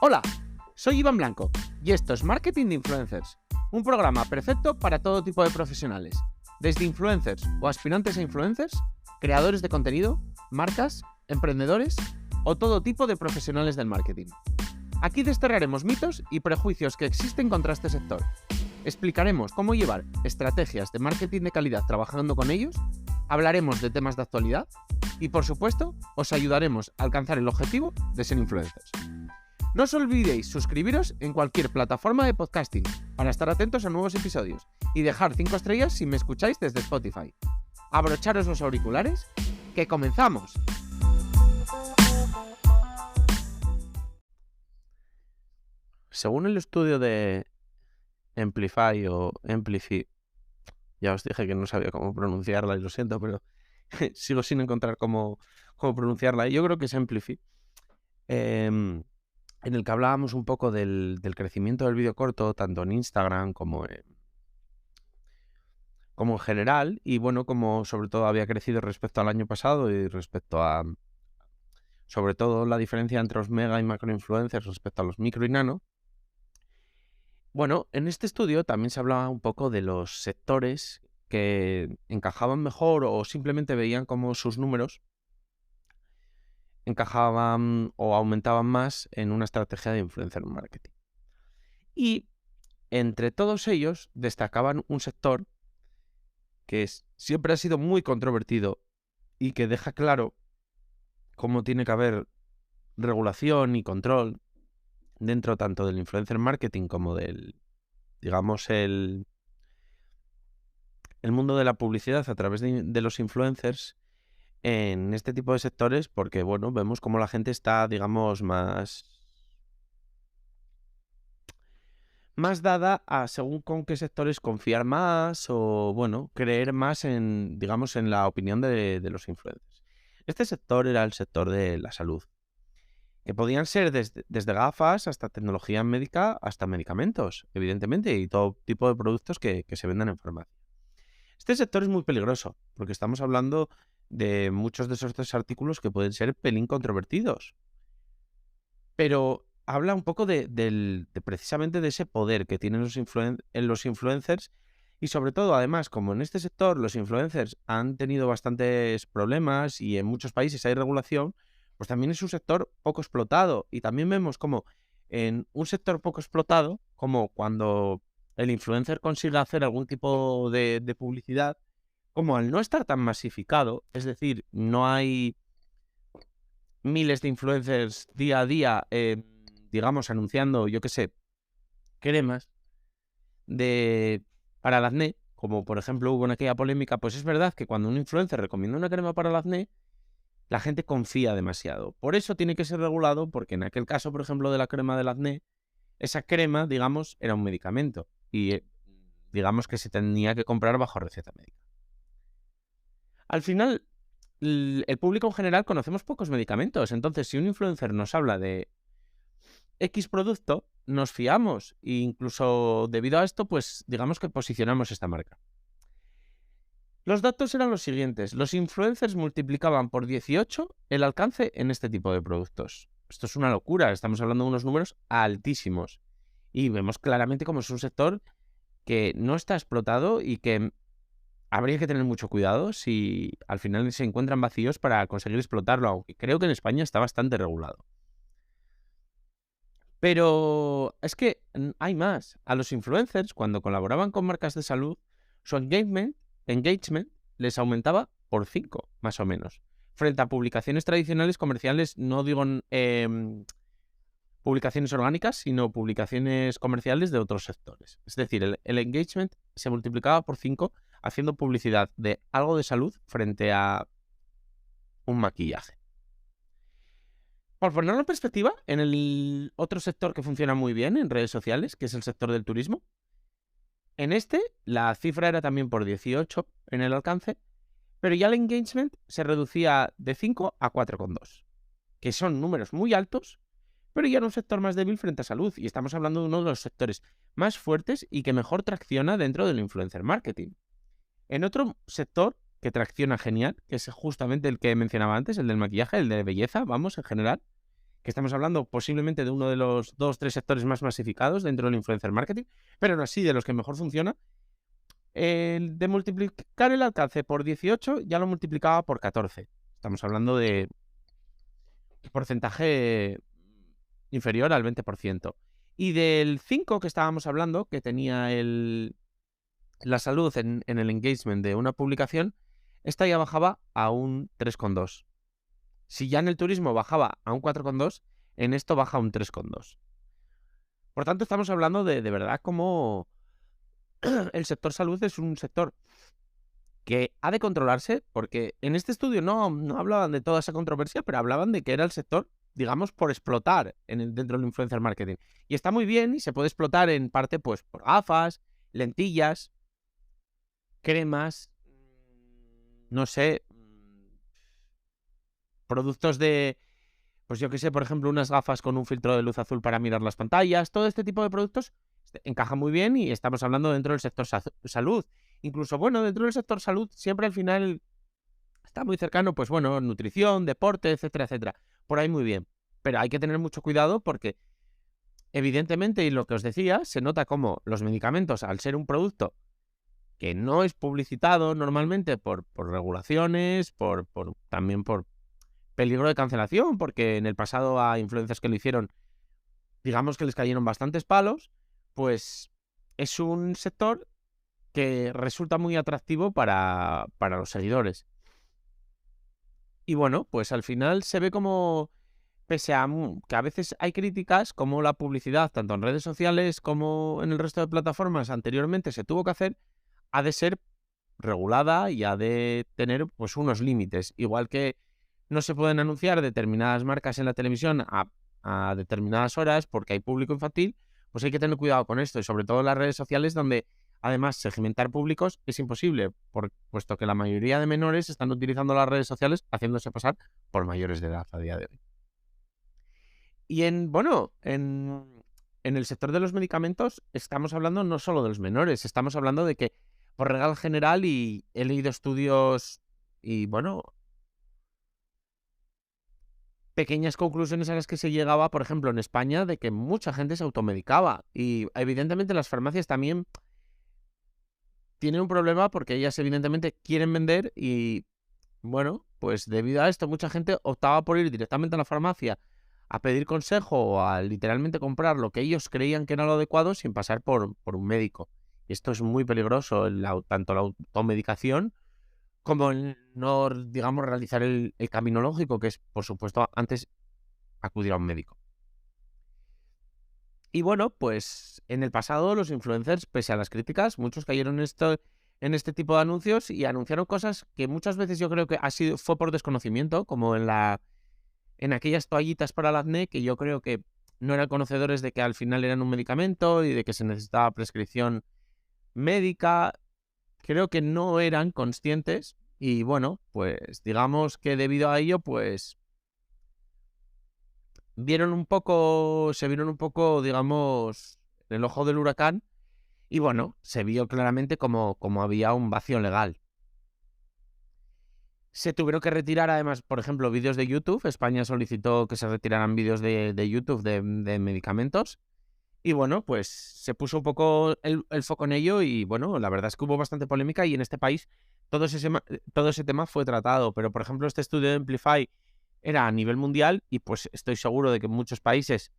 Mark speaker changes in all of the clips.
Speaker 1: Hola, soy Iván Blanco y esto es Marketing de Influencers, un programa perfecto para todo tipo de profesionales, desde influencers o aspirantes a influencers, creadores de contenido, marcas, emprendedores o todo tipo de profesionales del marketing. Aquí desterraremos mitos y prejuicios que existen contra este sector. Explicaremos cómo llevar estrategias de marketing de calidad trabajando con ellos, hablaremos de temas de actualidad y, por supuesto, os ayudaremos a alcanzar el objetivo de ser influencers. No os olvidéis suscribiros en cualquier plataforma de podcasting para estar atentos a nuevos episodios y dejar 5 estrellas si me escucháis desde Spotify. Abrocharos los auriculares, que comenzamos.
Speaker 2: Según el estudio de Amplify o Amplify, ya os dije que no sabía cómo pronunciarla y lo siento, pero sigo sin encontrar cómo pronunciarla. Yo creo que es Amplify, en el que hablábamos un poco del crecimiento del vídeo corto, tanto en Instagram como en general, y bueno, como sobre todo había crecido respecto al año pasado y respecto a, sobre todo, la diferencia entre los mega y macro influencers respecto a los micro y nano. Bueno, en este estudio también se hablaba un poco de los sectores que encajaban mejor o simplemente veían cómo sus números encajaban o aumentaban más en una estrategia de influencer marketing. Y entre todos ellos destacaban un sector que siempre ha sido muy controvertido y que deja claro cómo tiene que haber regulación y control dentro tanto del influencer marketing como del, digamos, el mundo de la publicidad a través de los influencers en este tipo de sectores, porque bueno, vemos cómo la gente está, digamos, más dada a según con qué sectores confiar más o, bueno, creer más en, digamos, en la opinión de los influencers. Este sector era el sector de la salud, que podían ser desde gafas hasta tecnología médica, hasta medicamentos, evidentemente, y todo tipo de productos que se vendan en farmacia. Este sector es muy peligroso, porque estamos hablando de muchos de esos artículos que pueden ser pelín controvertidos. Pero habla un poco de precisamente de ese poder que tienen los influencers y sobre todo, además, como en este sector los influencers han tenido bastantes problemas y en muchos países hay regulación, pues también es un sector poco explotado. Y también vemos como en un sector poco explotado, como cuando el influencer consigue hacer algún tipo de publicidad, como al no estar tan masificado, es decir, no hay miles de influencers día a día, digamos, anunciando, yo qué sé, cremas para el acné, como por ejemplo hubo en aquella polémica, pues es verdad que cuando un influencer recomienda una crema para el acné, la gente confía demasiado. Por eso tiene que ser regulado, porque en aquel caso, por ejemplo, de la crema del acné, esa crema, digamos, era un medicamento y digamos que se tenía que comprar bajo receta médica. Al final, el público en general conocemos pocos medicamentos, entonces si un influencer nos habla de X producto, nos fiamos e incluso debido a esto, pues digamos que posicionamos esta marca. Los datos eran los siguientes. Los influencers multiplicaban por 18 el alcance en este tipo de productos. Esto es una locura, estamos hablando de unos números altísimos. Y vemos claramente cómo es un sector que no está explotado y que habría que tener mucho cuidado si al final se encuentran vacíos para conseguir explotarlo, aunque creo que en España está bastante regulado. Pero es que hay más. A los influencers, cuando colaboraban con marcas de salud, su engagement les aumentaba por 5, más o menos. Frente a publicaciones tradicionales comerciales, no digo publicaciones orgánicas, sino publicaciones comerciales de otros sectores. Es decir, el engagement se multiplicaba por 5 haciendo publicidad de algo de salud frente a un maquillaje. Por ponerlo en perspectiva, en el otro sector que funciona muy bien en redes sociales, que es el sector del turismo, en este la cifra era también por 18 en el alcance, pero ya el engagement se reducía de 5 a 4,2, que son números muy altos, pero ya en un sector más débil frente a salud, y estamos hablando de uno de los sectores más fuertes y que mejor tracciona dentro del influencer marketing. En otro sector que tracciona genial, que es justamente el que mencionaba antes, el del maquillaje, el de belleza, vamos, en general, que estamos hablando posiblemente de uno de los 2-3 sectores más masificados dentro del influencer marketing, pero aún así de los que mejor funciona. El de multiplicar el alcance por 18 ya lo multiplicaba por 14. Estamos hablando de porcentaje inferior al 20%. Y del 5 que estábamos hablando, que tenía la salud en el engagement de una publicación, esta ya bajaba a un 3,2. Si ya en el turismo bajaba a un 4,2, en esto baja a un 3,2. Por tanto, estamos hablando de verdad como el sector salud es un sector que ha de controlarse, porque en este estudio no hablaban de toda esa controversia, pero hablaban de que era el sector, digamos, por explotar dentro del influencer marketing. Y está muy bien y se puede explotar en parte pues por gafas, lentillas, cremas, no sé, productos de, pues yo qué sé, por ejemplo, unas gafas con un filtro de luz azul para mirar las pantallas. Todo este tipo de productos encaja muy bien y estamos hablando dentro del sector salud. Incluso, bueno, dentro del sector salud siempre al final está muy cercano, pues bueno, nutrición, deporte, etcétera, etcétera. Por ahí muy bien. Pero hay que tener mucho cuidado porque, evidentemente, y lo que os decía, se nota como los medicamentos, al ser un producto que no es publicitado normalmente por regulaciones, también por peligro de cancelación, porque en el pasado a influencers que lo hicieron, digamos que les cayeron bastantes palos, pues es un sector que resulta muy atractivo para los seguidores. Y bueno, pues al final se ve como, pese a que a veces hay críticas, como la publicidad, tanto en redes sociales como en el resto de plataformas anteriormente se tuvo que hacer, ha de ser regulada y ha de tener pues unos límites. Igual que no se pueden anunciar determinadas marcas en la televisión a determinadas horas porque hay público infantil, pues hay que tener cuidado con esto y sobre todo en las redes sociales donde además segmentar públicos es imposible, puesto que la mayoría de menores están utilizando las redes sociales haciéndose pasar por mayores de edad a día de hoy. Y en el sector de los medicamentos estamos hablando no solo de los menores, estamos hablando de que por regla general, y he leído estudios y bueno, pequeñas conclusiones a las que se llegaba, por ejemplo, en España, de que mucha gente se automedicaba. Y evidentemente las farmacias también tienen un problema porque ellas evidentemente quieren vender y, bueno, pues debido a esto mucha gente optaba por ir directamente a la farmacia a pedir consejo o a literalmente comprar lo que ellos creían que era lo adecuado sin pasar por un médico. Y esto es muy peligroso, tanto la automedicación como el no, digamos, realizar el camino lógico, que es, por supuesto, antes acudir a un médico. Y bueno, pues en el pasado los influencers, pese a las críticas, muchos cayeron en este tipo de anuncios y anunciaron cosas que muchas veces yo creo que fue por desconocimiento, como en aquellas toallitas para el acné, que yo creo que no eran conocedores de que al final eran un medicamento y de que se necesitaba prescripción médica. Creo que no eran conscientes y bueno, pues digamos que debido a ello, pues se vieron un poco, digamos, en el ojo del huracán y bueno, se vio claramente como había un vacío legal. Se tuvieron que retirar además, por ejemplo, vídeos de YouTube. España solicitó que se retiraran vídeos de YouTube de medicamentos. Y bueno, pues se puso un poco el foco en ello y bueno, la verdad es que hubo bastante polémica y en este país todo ese tema fue tratado. Pero, por ejemplo, este estudio de Amplify era a nivel mundial y pues estoy seguro de que en muchos países,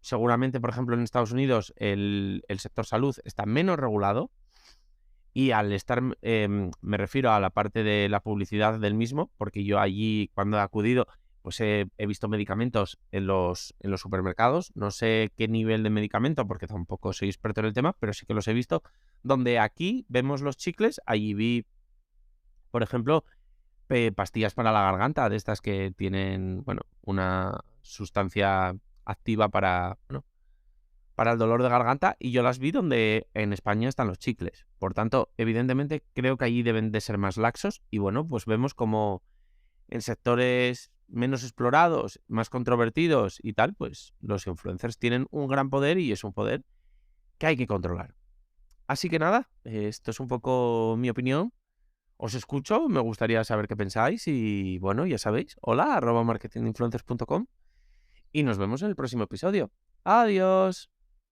Speaker 2: seguramente, por ejemplo, en Estados Unidos, el sector salud está menos regulado. Y al estar, me refiero a la parte de la publicidad del mismo, porque yo allí, cuando he acudido, pues he visto medicamentos en los supermercados. No sé qué nivel de medicamento, porque tampoco soy experto en el tema, pero sí que los he visto. Donde aquí vemos los chicles, allí vi, por ejemplo, pastillas para la garganta, de estas que tienen, bueno, una sustancia activa para, bueno, para el dolor de garganta, y yo las vi donde en España están los chicles. Por tanto, evidentemente creo que allí deben de ser más laxos y bueno, pues vemos como en sectores menos explorados, más controvertidos y tal, pues los influencers tienen un gran poder y es un poder que hay que controlar. Así que nada, esto es un poco mi opinión. Os escucho, me gustaría saber qué pensáis y bueno, ya sabéis, hola @marketinginfluencers.com. y nos vemos en el próximo episodio. Adiós.